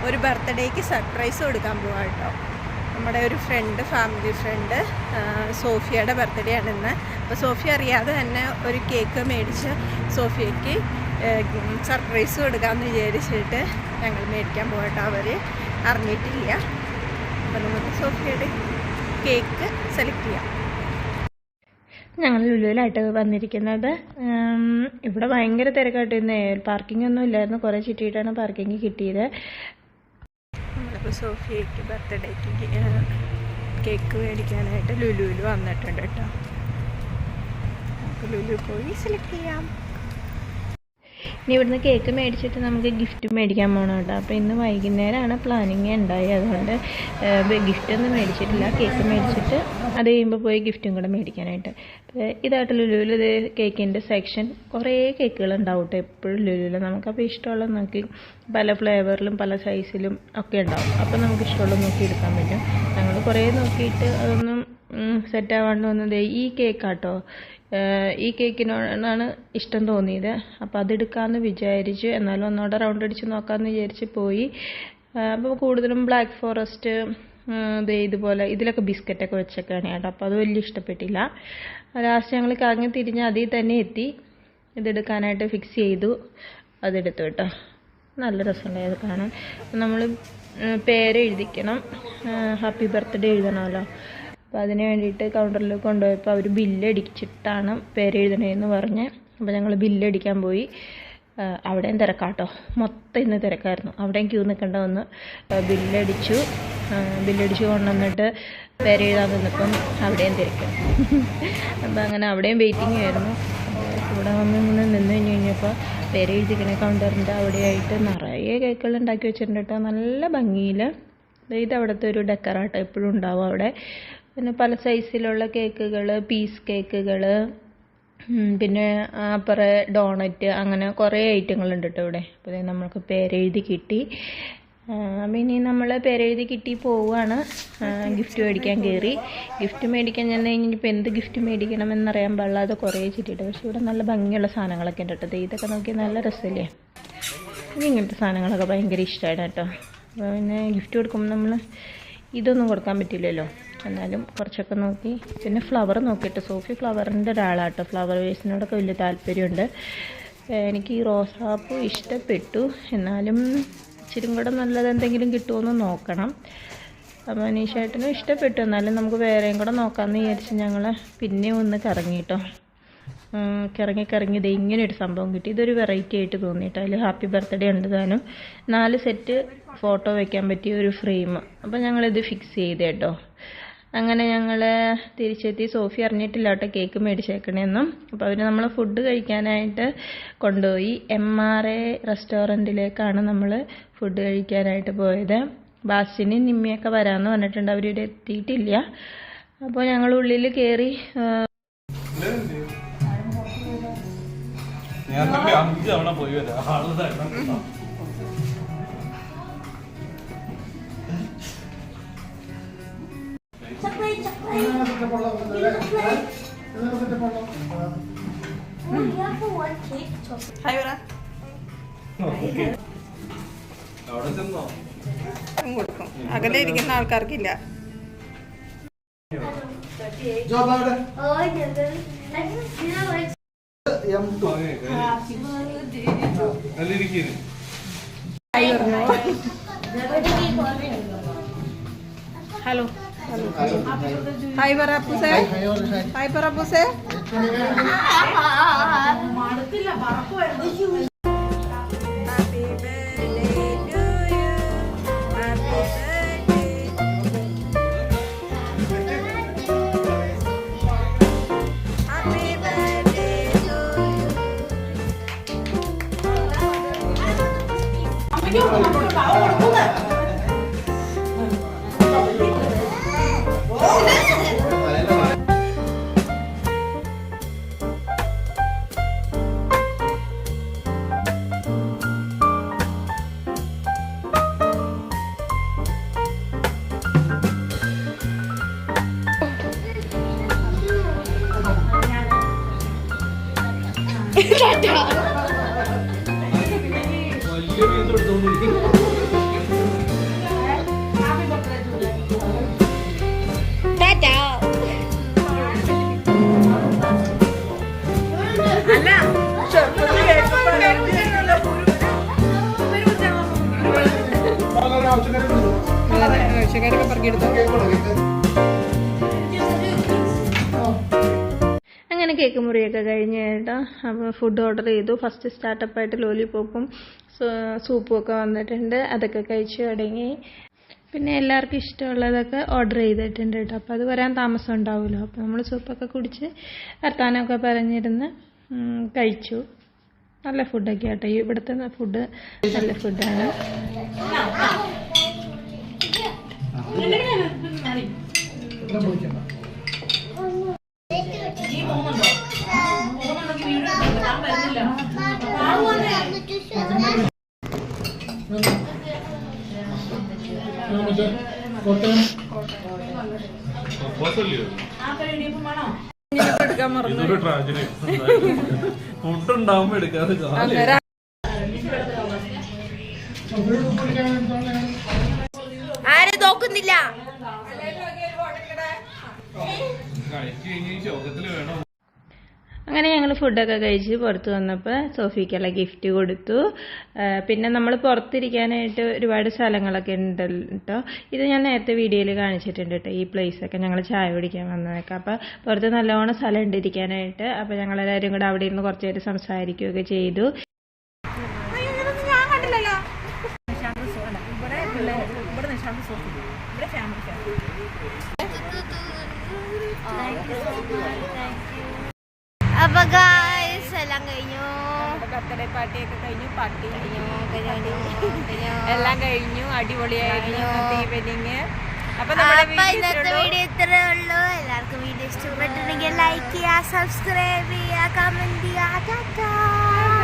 ഒരു ബർത്ത്ഡേക്ക് സർപ്രൈസ് കൊടുക്കാൻ പോവാം കേട്ടോ. നമ്മുടെ ഒരു ഫാമിലി ഫ്രണ്ട് സോഫിയയുടെ ബർത്ത്ഡേ ആണ് ഇന്ന്. അപ്പോൾ സോഫിയ അറിയാതെ തന്നെ ഒരു കേക്ക് മേടിച്ച് സോഫിയയ്ക്ക് സർപ്രൈസ് കൊടുക്കാമെന്ന് വിചാരിച്ചിട്ട് ഞങ്ങൾ മേടിക്കാൻ പോകട്ടോ. അവർ അറിഞ്ഞിട്ടില്ല. അപ്പോൾ നമുക്ക് സോഫിയയുടെ കേക്ക് സെലക്ട് ചെയ്യാം. ഞങ്ങൾ ലുലുവിലായിട്ട് വന്നിരിക്കുന്നത്. ഇവിടെ ഭയങ്കര തിരക്കായിട്ട് ഇന്ന് പാർക്കിംഗ് ഒന്നും ഇല്ലായിരുന്നു. കുറേ ചിട്ടിയിട്ടാണ് പാർക്കിംഗ് കിട്ടിയത്. നമ്മളിപ്പോൾ സോഫിയയ്ക്ക് ബർത്ത്ഡേക്ക് കേക്ക് മേടിക്കാനായിട്ട് ലുലുവിൽ വന്നിട്ടുണ്ട് കേട്ടോ. നമുക്ക് ലുലു പോയി സെലക്ട് ചെയ്യാം. ഇനി ഇവിടുന്ന് കേക്ക് മേടിച്ചിട്ട് നമുക്ക് ഗിഫ്റ്റ് മേടിക്കാൻ പോകണം കേട്ടോ. അപ്പോൾ ഇന്ന് വൈകുന്നേരമാണ് പ്ലാനിങ് ഉണ്ടായി. അതുകൊണ്ട് ഗിഫ്റ്റൊന്നും മേടിച്ചിട്ടില്ല. കേക്ക് മേടിച്ചിട്ട് അത് കഴിയുമ്പോൾ പോയി ഗിഫ്റ്റും കൂടെ മേടിക്കാനായിട്ട്. ഇതായിട്ട് ലുലുവിൽ ഇത് കേക്കിൻ്റെ സെക്ഷൻ കുറേ കേക്കുകളുണ്ടാവും കേട്ടോ എപ്പോഴും ലുലുവിൽ. നമുക്കപ്പോൾ ഇഷ്ടമുള്ളത് നോക്കി പല ഫ്ലേവറിലും പല സൈസിലും ഒക്കെ ഉണ്ടാവും. അപ്പോൾ നമുക്ക് ഇഷ്ടമുള്ളത് നോക്കി എടുക്കാൻ പറ്റും. ഞങ്ങൾ കുറേ നോക്കിയിട്ട് അതൊന്നും സെറ്റാവാണ്ട് വന്നത് ഈ കേക്കാട്ടോ. ഈ കേക്കിനോടാണ് ഇഷ്ടം തോന്നിയത്. അപ്പോൾ അതെടുക്കാമെന്ന് വിചാരിച്ചു. എന്നാലും ഒന്നോടെ റൗണ്ട് അടിച്ച് നോക്കാമെന്ന് വിചാരിച്ച് പോയി. അപ്പോൾ കൂടുതലും ബ്ലാക്ക് ഫോറസ്റ്റ് ഇതുപോലെ ഇതിലൊക്കെ ബിസ്ക്കറ്റൊക്കെ വെച്ചൊക്കെയാണ് കേട്ടോ. അപ്പോൾ അത് വലിയ ഇഷ്ടപ്പെട്ടില്ല. ലാസ്റ്റ് ഞങ്ങൾ കറങ്ങി തിരിഞ്ഞ് അതിൽ തന്നെ എത്തി. ഇതെടുക്കാനായിട്ട് ഫിക്സ് ചെയ്തു. അതെടുത്തു കേട്ടോ. നല്ല രസമുണ്ടായത് കാണാൻ. നമ്മൾ പേരെഴുതിക്കണം. Happy birthday എഴുതണമല്ലോ. അപ്പോൾ അതിന് വേണ്ടിയിട്ട് കൗണ്ടറിൽ കൊണ്ടുപോയപ്പോൾ അവർ ബില്ലടിച്ചിട്ടാണ് പേരെഴുതണേന്ന് പറഞ്ഞ്. അപ്പോൾ ഞങ്ങൾ ബില്ലടിക്കാൻ പോയി. അവിടെയും തിരക്കാട്ടോ. മൊത്തം ഇന്ന് തിരക്കായിരുന്നു. അവിടെയും ക്യൂ നിൽക്കേണ്ട വന്ന് ബില്ലടിച്ചു കൊണ്ടുവന്നിട്ട് പേരെഴുതാൻ നിന്നപ്പം അവിടെയും തിരക്ക്. അപ്പോൾ അങ്ങനെ അവിടെയും വെയിറ്റിംഗ് ആയിരുന്നു. ഇവിടെ വന്ന് ഇങ്ങനെ നിന്ന് കഴിഞ്ഞപ്പോൾ പേരെഴുതിക്കണ കൗണ്ടറിൻ്റെ അവിടെയായിട്ട് നിറയെ കേക്കുകൾ ഉണ്ടാക്കി വെച്ചിട്ടുണ്ട് കേട്ടോ. നല്ല ഭംഗിയിൽ. ഇത് അവിടുത്തെ ഒരു ഡെക്കറാട്ടോ എപ്പോഴും ഉണ്ടാവും അവിടെ. പിന്നെ പല സൈസിലുള്ള കേക്കുകൾ, പീസ് കേക്കുകൾ, പിന്നെ അപ്പുറം ഡോണറ്റ്, അങ്ങനെ കുറേ ഐറ്റങ്ങളുണ്ട് കേട്ടോ ഇവിടെ. അപ്പോൾ നമ്മൾക്ക് പേരെഴുതി കിട്ടി. ഇനി നമ്മൾ പേരെഴുതി കിട്ടി പോവുകയാണ്. ഗിഫ്റ്റ് മേടിക്കാൻ കയറി. ഗിഫ്റ്റ് മേടിക്കാൻ ചെന്ന് കഴിഞ്ഞപ്പോൾ എന്ത് ഗിഫ്റ്റ് മേടിക്കണമെന്നറിയാൻ പാടില്ലാതെ കുറേ ചിട്ടിയിട്ട്. പക്ഷേ ഇവിടെ നല്ല ഭംഗിയുള്ള സാധനങ്ങളൊക്കെ ഉണ്ട് കേട്ടോ. ഇതൊക്കെ നോക്കി നല്ല രസമല്ലേ. ഇങ്ങനത്തെ സാധനങ്ങളൊക്കെ ഭയങ്കര ഇഷ്ടമാണ് കേട്ടോ. അപ്പോൾ പിന്നെ ഗിഫ്റ്റ് കൊടുക്കുമ്പോൾ നമ്മൾ ഇതൊന്നും കൊടുക്കാൻ പറ്റില്ലല്ലോ. എന്നാലും കുറച്ചൊക്കെ നോക്കി. പിന്നെ ഫ്ലവർ നോക്കിയിട്ട് സോഫി ഫ്ലവറിൻ്റെ ഒരാളാട്ടോ. ഫ്ലവർ വേസിനോടൊക്കെ വലിയ താല്പര്യമുണ്ട്. എനിക്ക് ഈ റോസാപ്പൂ ഇഷ്ടപ്പെട്ടു. എന്നാലും ഇച്ചിരി കൂടെ നല്ലത് എന്തെങ്കിലും കിട്ടുമോയെന്ന് നോക്കണം. അപ്പോൾ അനീഷേട്ടനും ഇഷ്ടപ്പെട്ടു. എന്നാലും നമുക്ക് വേറെയും കൂടെ നോക്കാമെന്ന് വിചാരിച്ച് ഞങ്ങൾ പിന്നെ ഒന്ന് കറങ്ങിട്ടോ. കറങ്ങി ഇത് ഇങ്ങനെ ഒരു സംഭവം കിട്ടി. ഇതൊരു വെറൈറ്റി ആയിട്ട് തോന്നിയിട്ട്. അതിൽ ഹാപ്പി ബർത്ത്ഡേ ഉണ്ട് താനും 4 സെറ്റ് ഫോട്ടോ വയ്ക്കാൻ പറ്റിയ ഒരു ഫ്രെയിം. അപ്പോൾ ഞങ്ങളിത് ഫിക്സ് ചെയ്ത് കേട്ടോ. അങ്ങനെ ഞങ്ങൾ തിരിച്ചെത്തി. സോഫി അറിഞ്ഞിട്ടില്ല കേട്ടോ കേക്ക് മേടിച്ചേക്കണേന്നും. അപ്പോൾ അവർ നമ്മൾ ഫുഡ് കഴിക്കാനായിട്ട് കൊണ്ടുപോയി. MRA റെസ്റ്റോറൻറ്റിലേക്കാണ് നമ്മൾ ഫുഡ് കഴിക്കാനായിട്ട് പോയത്. ബാസിനും നിമ്മിയൊക്കെ വരാമെന്ന് പറഞ്ഞിട്ടുണ്ട്. അവരിവിടെ എത്തിയിട്ടില്ല. അപ്പോൾ ഞങ്ങൾ ഉള്ളിൽ കയറി. കൊടുക്കും. അകലെ ഇരിക്കുന്ന ആൾക്കാർക്കില്ല. ഹലോ ഹായ് പറ അപ്പൂസേ. ഹായ് പറ അപ്പൂസേ. വലിയ ആവശ്യക്കാരൊക്കെ പറഞ്ഞെടുത്തു. അങ്ങനെ കേക്ക് മുറിയൊക്കെ കഴിഞ്ഞ് കേട്ടോ. അപ്പോൾ ഫുഡ് ഓർഡർ ചെയ്തു. ഫസ്റ്റ് സ്റ്റാർട്ടപ്പായിട്ട് ലോലിപോപ്പും സൂപ്പും ഒക്കെ വന്നിട്ടുണ്ട്. അതൊക്കെ കഴിച്ചു തുടങ്ങി. പിന്നെ എല്ലാവർക്കും ഇഷ്ടമുള്ളതൊക്കെ ഓർഡർ ചെയ്തിട്ടുണ്ട് കേട്ടോ. അപ്പോൾ അത് വരാൻ താമസം ഉണ്ടാവുമല്ലോ. അപ്പോൾ നമ്മൾ സൂപ്പൊക്കെ കുടിച്ച് വർത്താനമൊക്കെ പറഞ്ഞിരുന്ന് കഴിച്ചു. നല്ല ഫുഡൊക്കെ ആട്ടോ. ഇവിടുത്തെ ഫുഡ് നല്ല ഫുഡാണ്. ഫുഡുണ്ടാവുമ്പോ എടുക്കാതെ ആരെ നോക്കുന്നില്ല. അങ്ങനെ ഞങ്ങൾ ഫുഡൊക്കെ കഴിച്ച് പുറത്ത് വന്നപ്പോൾ സോഫിക്കുള്ള ഗിഫ്റ്റ് കൊടുത്തു. പിന്നെ നമ്മൾ പുറത്തിരിക്കാനായിട്ട് ഒരുപാട് സ്ഥലങ്ങളൊക്കെ ഉണ്ട് കേട്ടോ. ഇത് ഞാൻ നേരത്തെ വീഡിയോയിൽ കാണിച്ചിട്ടുണ്ട് കേട്ടോ. ഈ പ്ലേസൊക്കെ ഞങ്ങൾ ചായ കുടിക്കാൻ വന്നതൊക്കെ. അപ്പോൾ പുറത്ത് നല്ലോണം സ്ഥലം ഉണ്ട് ഇരിക്കാനായിട്ട്. അപ്പോൾ ഞങ്ങളെല്ലാവരും കൂടെ അവിടെ ഇരുന്ന് കുറച്ച് നേരം സംസാരിക്കുകയൊക്കെ ചെയ്തു. അപ്പൊ ഗായ്സ് എല്ലാം കഴിഞ്ഞു. ബർത്ത്ഡേ പാർട്ടിയൊക്കെ കഴിഞ്ഞു. പാർട്ടി എല്ലാം കഴിഞ്ഞു. അടിപൊളിയായിരുന്നു ഈവനിങ്. അപ്പൊ ഇന്നത്തെ വീഡിയോ ഇത്രേ ഉള്ളൂ. എല്ലാവർക്കും വീഡിയോ ഇഷ്ടപ്പെട്ടിട്ടുണ്ടെങ്കിൽ ലൈക്ക് ചെയ്യുക, സബ്സ്ക്രൈബ് ചെയ്യുക, കമന്റ് ചെയ്യുക.